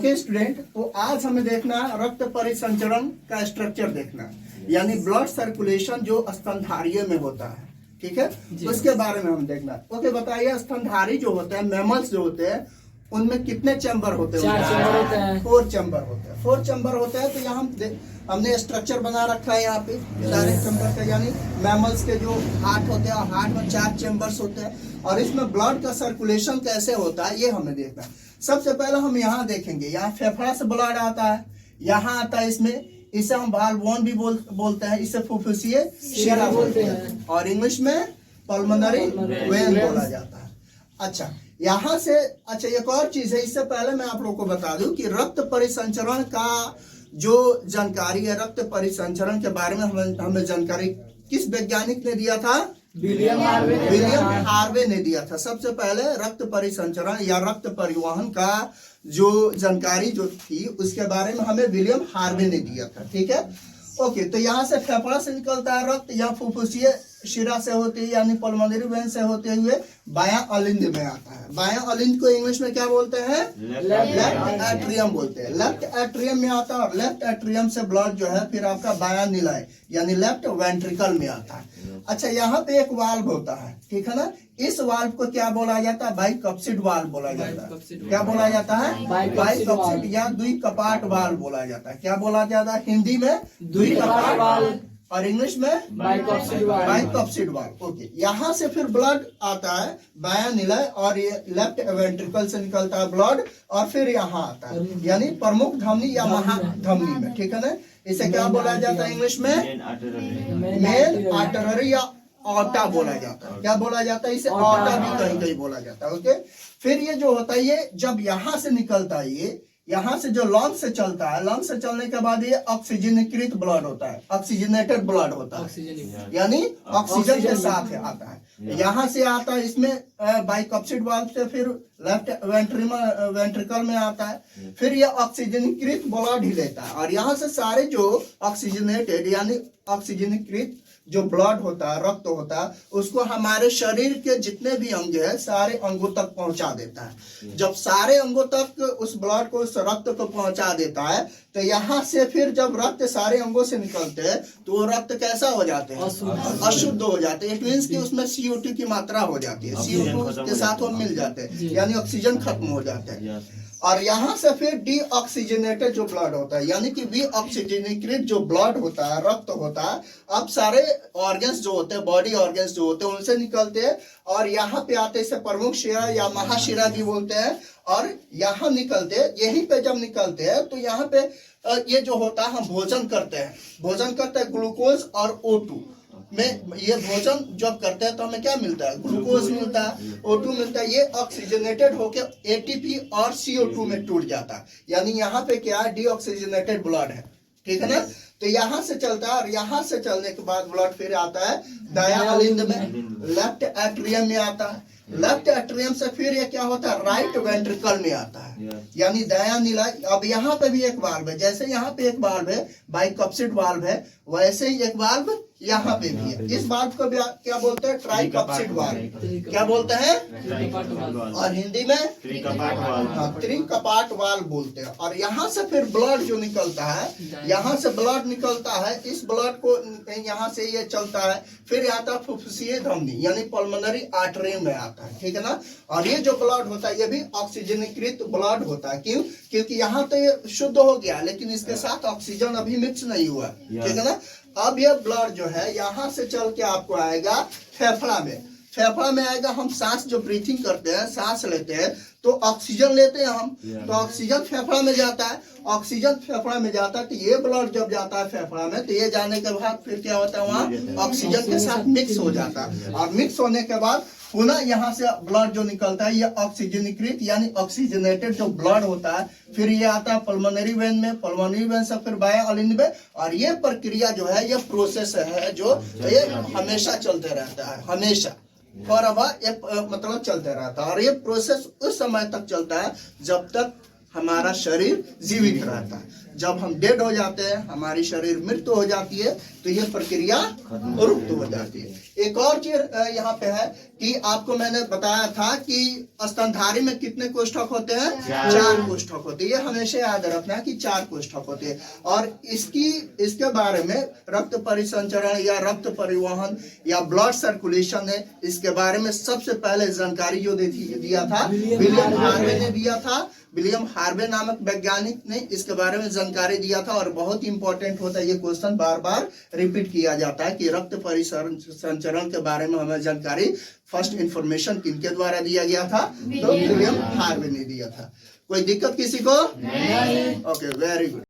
Okay student, तो आज हमें देखना है रक्त परिसंचरण का स्ट्रक्चर देखना, यानी ब्लड सर्कुलेशन जो स्तनधारियों में होता है, ठीक है, उसके बारे में हम देखना। ओके बताइए, स्तनधारी जो होते हैं, मैमल्स जो होते हैं, उनमें कितने चैम्बर होते हैं? 4 चैम्बर होते हैं। 4 चैम्बर होते हैं। 4 चैम्बर होते हैं। तो यहाँ हमने स्ट्रक्चर बना रखा है यहाँ पे सारे चैम्बर का, यानी मैमल्स के जो हार्ट होते हैं, हार्ट में 4 चैम्बर्स होते हैं और इसमें ब्लड का सर्कुलेशन कैसे होता है ये हमें देखना है। सबसे पहले हम यहाँ देखेंगे, यहाँ फेफड़ा से ब्लड आता है, यहाँ आता है इसमें, इसे हम वाल्व 1 भी बोलते हैं, इसे फुफ्फुसीय शिरा बोलते हैं और इंग्लिश में पल्मोनरी वेन बोला जाता है। अच्छा, यहाँ से एक और चीज है, इससे पहले मैं आप लोगों को बता दूं कि रक्त परिसंचरण का जो जानकारी है, रक्त परिसंचरण के बारे में हमें जानकारी किस वैज्ञानिक ने दिया था? विलियम हार्वे ने दिया था। सबसे पहले रक्त परिसंचरण या रक्त परिवहन का जो जानकारी जो थी उसके बारे में हमें विलियम हार्वे ने दिया था, ठीक है। ओके, तो यहाँ से फेफड़ा से निकलता है रक्त, या फुफ्फुसीय शिरा से होती है यानी पल्मोनरी वेन से होते हुए बायां अलिंद में आता है। बायां अलिंद को इंग्लिश में क्या बोलते हैं? लेफ्ट एट्रियम बोलते हैं। लेफ्ट एट्रियम में आता है और लेफ्ट एट्रियम से ब्लड जो है फिर आपका बायां निलय यानी लेफ्ट वेंट्रिकल में आता है। अच्छा, यहाँ पे एक वाल्व होता है, ठीक है ना, इस वाल्व को क्या बोला जाता है? बाइकप्सिड वाल्व बोला जाता है। क्या बोला जाता है? बाइकप्सिड या द्विकपाट वाल्व बोला जाता है। क्या बोला जाता है हिंदी में? द्विकपाट वाल्व और इंग्लिश में बाइकप्सिड वाल्व। ओके, यहाँ से फिर ब्लड आता है बायां निलय और ये लेफ्ट वेंट्रिकल से निकलता है ब्लड और फिर यहाँ आता है यानी प्रमुख धमनी या महाधमनी में, ठीक है ना। इसे क्या बोला जाता है इंग्लिश में? मेन आर्टरी या ऑटा बोला जाता है। क्या बोला जाता है? इसे ऑटा भी कहीं कहीं बोला जाता है। ओके, फिर ये जो होता है, ये जब यहाँ से निकलता है, ये यहाँ से जो लंग से चलता है, लंग से चलने के बाद ये ऑक्सीजनीकृत ब्लड होता है, ऑक्सीजनेटेड ब्लड होता है, यानी ऑक्सीजन के साथ आता है। यहाँ से आता है इसमें बाइकप्सिड वाल्व से, फिर लेफ्ट वेंट्रिकल में आता है, फिर ये ऑक्सीजनीकृत ब्लड ही लेता है और यहाँ से सारे जो ऑक्सीजनेटेड यानी ऑक्सीजनीकृत जो ब्लड होता है, रक्त होता है, उसको हमारे शरीर के जितने भी अंग है सारे अंगों तक पहुंचा देता है। जब सारे अंगों तक उस ब्लड को, उस रक्त को पहुंचा देता है, तो यहाँ से फिर जब रक्त सारे अंगों से निकलते हैं तो वो रक्त कैसा हो जाते हैं? अशुद्ध हो जाते हैं। इट मीन्स कि उसमें CO2 की मात्रा हो जाती है, CO2 के साथ वो मिल जाते हैं यानी ऑक्सीजन खत्म हो जाते हैं। और यहाँ से फिर डीऑक्सीजनेटेड जो ब्लड होता है यानी कि विऑक्सीजनीकृत जो ब्लड होता है, रक्त होता है, अब सारे ऑर्गन्स जो होते हैं, बॉडी ऑर्गन्स जो होते हैं, उनसे निकलते हैं और यहाँ पे आते हैं प्रमुख शिरा या महाशिरा भी बोलते हैं और यहाँ निकलते हैं। यहीं पे जब निकलते हैं तो यहाँ पे ये जो होता है, हम भोजन करते हैं ग्लूकोज और O2 में। ये भोजन जब करते हैं तो हमें क्या मिलता है? ग्लूकोज मिलता है, O2 मिलता है। ये ऑक्सीजनेटेड होकर ATP और CO2 में टूट जाता है, यानी यहाँ पे क्या है? डीऑक्सीजनेटेड ब्लड है, ठीक है ना। तो यहाँ से चलता है और यहाँ से चलने के बाद ब्लड फिर आता है दायां अलिंद में, लेफ्ट एट्रियम में आता है। लेफ्ट एट्रियम से फिर ये क्या होता है? राइट वेंट्रिकल में आता है यानी दायां निलय। अब यहाँ पे भी एक वाल्व है, जैसे यहाँ पे एक वाल्व है बाइकप्सिड वाल्व है, वैसे ही एक वाल्व यहाँ पे भी है। इस वाल्व को क्या बोलते हैं? Tricuspid valve. क्या बोलते हैं? और हिंदी में त्रिकपाट वाल्व बोलते हैं। और यहाँ से फिर ब्लड जो निकलता है, यहाँ से ब्लड निकलता है, इस ब्लड को यहाँ से ये चलता है, फिर आता है फुफ्फुसीय धमनी यानी पल्मोनरी आर्टरी में आता है, ठीक है ना। और ये जो ब्लड होता है ये भी ऑक्सीजनीकृत ब्लड होता है। क्यों? क्योंकि यहाँ तो ये शुद्ध हो गया लेकिन इसके साथ ऑक्सीजन अभी मिक्स नहीं हुआ, ठीक है ना। अब ये ब्लड जो है यहाँ से चल के आपको आएगा फेफड़ा में। फेफड़ा में आएगा, हम सांस जो ब्रीथिंग करते हैं, सांस लेते हैं तो ऑक्सीजन लेते हैं हम, तो ऑक्सीजन फेफड़ा में जाता है। ऑक्सीजन फेफड़ा में जाता है तो ये ब्लड जब जाता है फेफड़ा में तो ये जाने के बाद फिर क्या होता है? वहाँ ऑक्सीजन के साथ मिक्स हो जाता है और मिक्स होने के बाद पुनः यहाँ से ब्लड जो निकलता है ये ऑक्सीजनीकृत यानी ऑक्सीजनेटेड जो ब्लड होता है, फिर ये आता है पल्मोनरी वेन में, पल्मोनरी वेन से फिर बायां अलिंद में। और ये प्रक्रिया जो है, ये प्रोसेस है जो ये हमेशा चलते रहता है, हमेशा फॉरएवर ये मतलब चलते रहता है। और ये प्रोसेस उस समय तक चलता है जब तक हमारा शरीर जीवित रहता है। जब हम डेड हो जाते हैं, हमारी शरीर मृत्यु हो जाती है, तो ये प्रक्रिया रुक हो जाती है। एक और चीज यहाँ पे है कि आपको मैंने बताया था कि स्तनधारी में कितने कोष्ठक होते हैं? 4 कोष्ठक होते हैं। ये हमेशा याद रखना है कि 4 कोष्ठक होते हैं। और इसके बारे में रक्त परिसंचरण या रक्त परिवहन या ब्लड सर्कुलेशन है, इसके बारे में सबसे पहले जानकारी जो दिया था विलियम हार्वे ने दिया था। विलियम हार्वे नामक वैज्ञानिक ने इसके बारे में जानकारी दिया था। और बहुत ही इंपॉर्टेंट होता है ये क्वेश्चन, बार बार रिपीट किया जाता है कि रक्त परिसंचरण के बारे में हमें जानकारी फर्स्ट इंफॉर्मेशन किनके द्वारा दिया गया था? तो विलियम हार्वे ने दिया था। कोई दिक्कत किसी को? नहीं। Okay, very good.